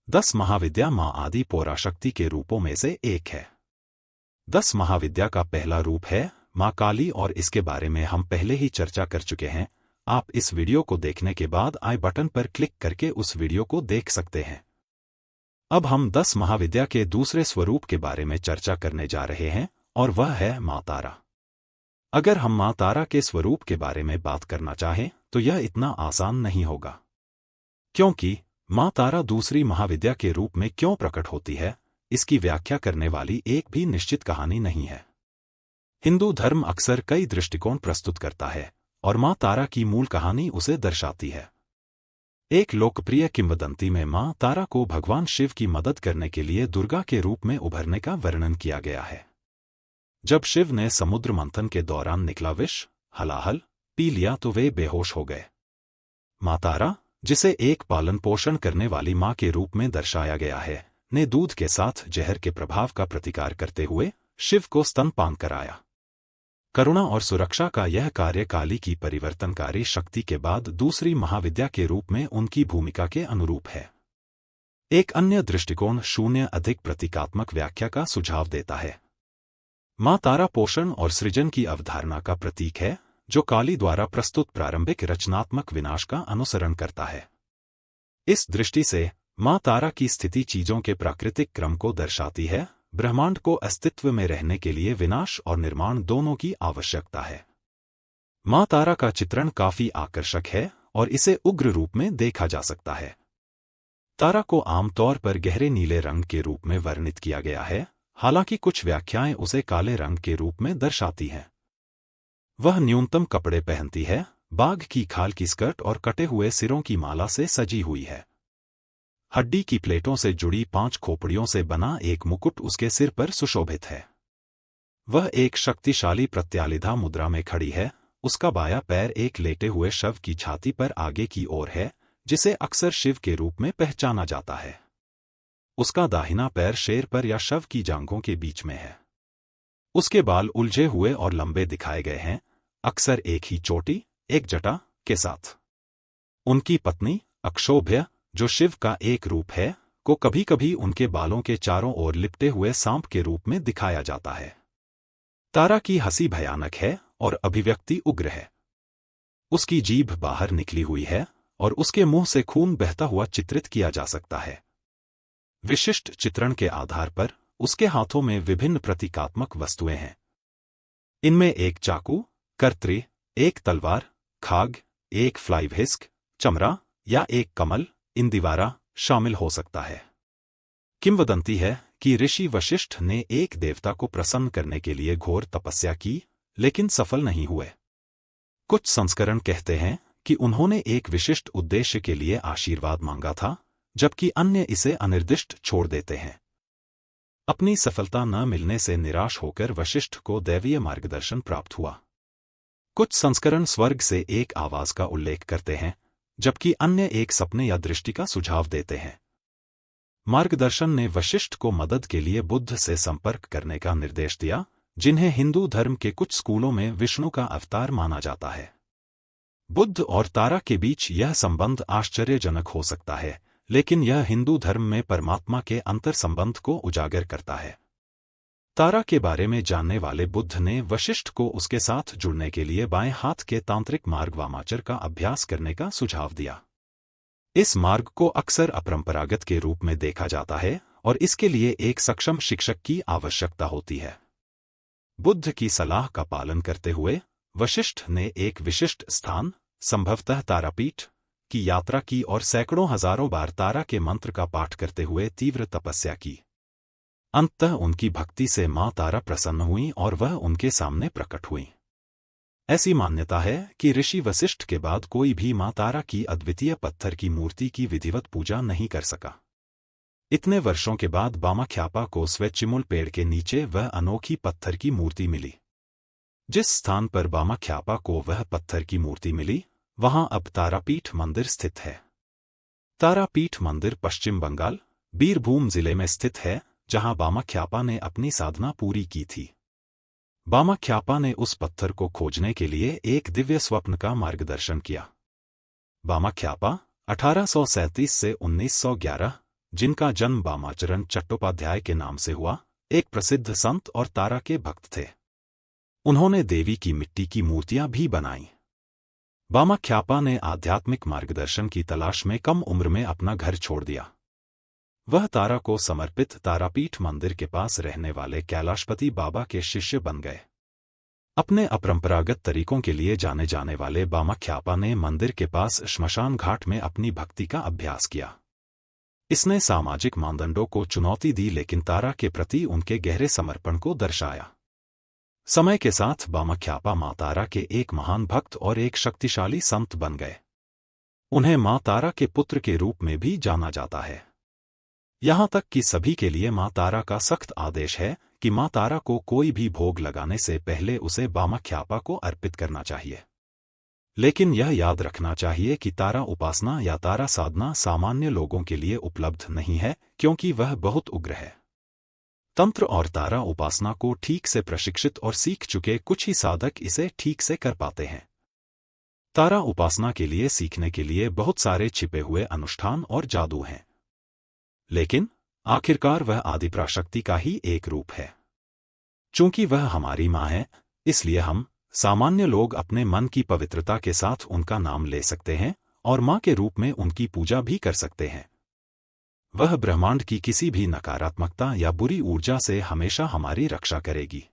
10 महाविद्या मां आदि पराशक्ति के रूपों में से एक है। 10 महाविद्या का पहला रूप है मां काली और इसके बारे में हम पहले ही चर्चा कर चुके हैं। आप इस वीडियो को देखने के बाद आई बटन पर क्लिक करके उस वीडियो को देख सकते हैं। अब हम 10 महाविद्या के दूसरे स्वरूप के बारे में चर्चा करने जा रहे हैं और वह है मां तारा। अगर हम मां तारा के स्वरूप के बारे में बात करना चाहें तो यह इतना आसान नहीं होगा, क्योंकि मां तारा दूसरी महाविद्या के रूप में क्यों प्रकट होती है, इसकी व्याख्या करने वाली एक भी निश्चित कहानी नहीं है। हिंदू धर्म अक्सर कई दृष्टिकोण प्रस्तुत करता है और मां तारा की मूल कहानी उसे दर्शाती है। एक लोकप्रिय किंवदंती में मां तारा को भगवान शिव की मदद करने के लिए दुर्गा के रूप में उभरने का वर्णन किया गया है। जब शिव ने समुद्र मंथन के दौरान निकला विष हलाहल पी लिया तो वे बेहोश हो गए। मां तारा, जिसे एक पालन पोषण करने वाली मां के रूप में दर्शाया गया है, ने दूध के साथ जहर के प्रभाव का प्रतिकार करते हुए शिव को स्तनपान कराया। करुणा और सुरक्षा का यह कार्य काली की परिवर्तनकारी शक्ति के बाद दूसरी महाविद्या के रूप में उनकी भूमिका के अनुरूप है। एक अन्य दृष्टिकोण शून्य अधिक प्रतीकात्मक व्याख्या का सुझाव देता है। मां तारा पोषण और सृजन की अवधारणा का प्रतीक है, जो काली द्वारा प्रस्तुत प्रारंभिक रचनात्मक विनाश का अनुसरण करता है। इस दृष्टि से मां तारा की स्थिति चीजों के प्राकृतिक क्रम को दर्शाती है। ब्रह्मांड को अस्तित्व में रहने के लिए विनाश और निर्माण दोनों की आवश्यकता है। मां तारा का चित्रण काफी आकर्षक है और इसे उग्र रूप में देखा जा सकता है। तारा को आमतौर पर गहरे नीले रंग के रूप में वर्णित किया गया है, हालांकि कुछ व्याख्याएं उसे काले रंग के रूप में दर्शाती हैं। वह न्यूनतम कपड़े पहनती है, बाघ की खाल की स्कर्ट और कटे हुए सिरों की माला से सजी हुई है। हड्डी की प्लेटों से जुड़ी 5 खोपड़ियों से बना एक मुकुट उसके सिर पर सुशोभित है। वह एक शक्तिशाली प्रत्यालिधा मुद्रा में खड़ी है। उसका बायां पैर एक लेटे हुए शव की छाती पर आगे की ओर है, जिसे अक्सर शिव के रूप में पहचाना जाता है। उसका दाहिना पैर शेर पर या शव की जांघों के बीच में है। उसके बाल उलझे हुए और लंबे दिखाए गए हैं, अक्सर एक ही चोटी, एक जटा के साथ। उनकी पत्नी अक्षोभ्य, जो शिव का एक रूप है, को कभी कभी उनके बालों के चारों ओर लिपटे हुए सांप के रूप में दिखाया जाता है। तारा की हंसी भयानक है और अभिव्यक्ति उग्र है। उसकी जीभ बाहर निकली हुई है और उसके मुंह से खून बहता हुआ चित्रित किया जा सकता है। विशिष्ट चित्रण के आधार पर उसके हाथों में विभिन्न प्रतीकात्मक वस्तुएं हैं। इनमें एक चाकू, कर्त्री, एक तलवार, खाग, एक फ्लाइव हिस्क, चमड़ा या एक कमल, इंदिवारा शामिल हो सकता है। किंवदंती है कि ऋषि वशिष्ठ ने एक देवता को प्रसन्न करने के लिए घोर तपस्या की, लेकिन सफल नहीं हुए। कुछ संस्करण कहते हैं कि उन्होंने एक विशिष्ट उद्देश्य के लिए आशीर्वाद मांगा था, जबकि अन्य इसे अनिर्दिष्ट छोड़ देते हैं। अपनी सफलता न मिलने से निराश होकर वशिष्ठ को दैवीय मार्गदर्शन प्राप्त हुआ। कुछ संस्करण स्वर्ग से एक आवाज का उल्लेख करते हैं, जबकि अन्य एक सपने या दृष्टि का सुझाव देते हैं। मार्गदर्शन ने वशिष्ठ को मदद के लिए बुद्ध से संपर्क करने का निर्देश दिया, जिन्हें हिंदू धर्म के कुछ स्कूलों में विष्णु का अवतार माना जाता है। बुद्ध और तारा के बीच यह संबंध आश्चर्यजनक हो सकता है, लेकिन यह हिंदू धर्म में परमात्मा के अंतर संबंध को उजागर करता है। तारा के बारे में जानने वाले बुद्ध ने वशिष्ठ को उसके साथ जुड़ने के लिए बाएं हाथ के तांत्रिक मार्ग वामाचर का अभ्यास करने का सुझाव दिया। इस मार्ग को अक्सर अपरंपरागत के रूप में देखा जाता है और इसके लिए एक सक्षम शिक्षक की आवश्यकता होती है। बुद्ध की सलाह का पालन करते हुए वशिष्ठ ने एक विशिष्ट स्थान, संभवतः तारापीठ, की यात्रा की और सैकड़ों हजारों बार तारा के मंत्र का पाठ करते हुए तीव्र तपस्या की। अंततः उनकी भक्ति से मां तारा प्रसन्न हुई और वह उनके सामने प्रकट हुई। ऐसी मान्यता है कि ऋषि वशिष्ठ के बाद कोई भी मां तारा की अद्वितीय पत्थर की मूर्ति की विधिवत पूजा नहीं कर सका। इतने वर्षों के बाद बामाख्यापा को स्वेच्चिमुल पेड़ के नीचे वह अनोखी पत्थर की मूर्ति मिली। जिस स्थान पर बामाख्यापा को वह पत्थर की मूर्ति मिली, वहां अब तारापीठ मंदिर स्थित है। तारापीठ मंदिर पश्चिम बंगाल, बीरभूम जिले में स्थित है, जहां बामाख्यापा ने अपनी साधना पूरी की थी। बामाख्यापा ने उस पत्थर को खोजने के लिए एक दिव्य स्वप्न का मार्गदर्शन किया। बामाख्यापा 1837 से 1911 जिनका जन्म बामाचरण चट्टोपाध्याय के नाम से हुआ, एक प्रसिद्ध संत और तारा के भक्त थे। उन्होंने देवी की मिट्टी की मूर्तियां भी बनाईं। बामाख्यापा ने आध्यात्मिक मार्गदर्शन की तलाश में कम उम्र में अपना घर छोड़ दिया। वह तारा को समर्पित तारापीठ मंदिर के पास रहने वाले कैलाशपति बाबा के शिष्य बन गए। अपने अपरंपरागत तरीकों के लिए जाने जाने वाले बामाख्यापा ने मंदिर के पास श्मशान घाट में अपनी भक्ति का अभ्यास किया। इसने सामाजिक मानदंडों को चुनौती दी, लेकिन तारा के प्रति उनके गहरे समर्पण को दर्शाया। समय के साथ बामाख्यापा मां तारा के एक महान भक्त और एक शक्तिशाली संत बन गए। उन्हें मां तारा के पुत्र के रूप में भी जाना जाता है। यहां तक कि सभी के लिए मां तारा का सख्त आदेश है कि मां तारा को कोई भी भोग लगाने से पहले उसे बामाख्यापा को अर्पित करना चाहिए। लेकिन यह याद रखना चाहिए कि तारा उपासना या तारा साधना सामान्य लोगों के लिए उपलब्ध नहीं है, क्योंकि वह बहुत उग्र है। तंत्र और तारा उपासना को ठीक से प्रशिक्षित और सीख चुके कुछ ही साधक इसे ठीक से कर पाते हैं। तारा उपासना के लिए सीखने के लिए बहुत सारे छिपे हुए अनुष्ठान और जादू हैं, लेकिन आखिरकार वह आदिपराशक्ति का ही एक रूप है। चूंकि वह हमारी मां है, इसलिए हम सामान्य लोग अपने मन की पवित्रता के साथ उनका नाम ले सकते हैं और मां के रूप में उनकी पूजा भी कर सकते हैं। वह ब्रह्मांड की किसी भी नकारात्मकता या बुरी ऊर्जा से हमेशा हमारी रक्षा करेगी।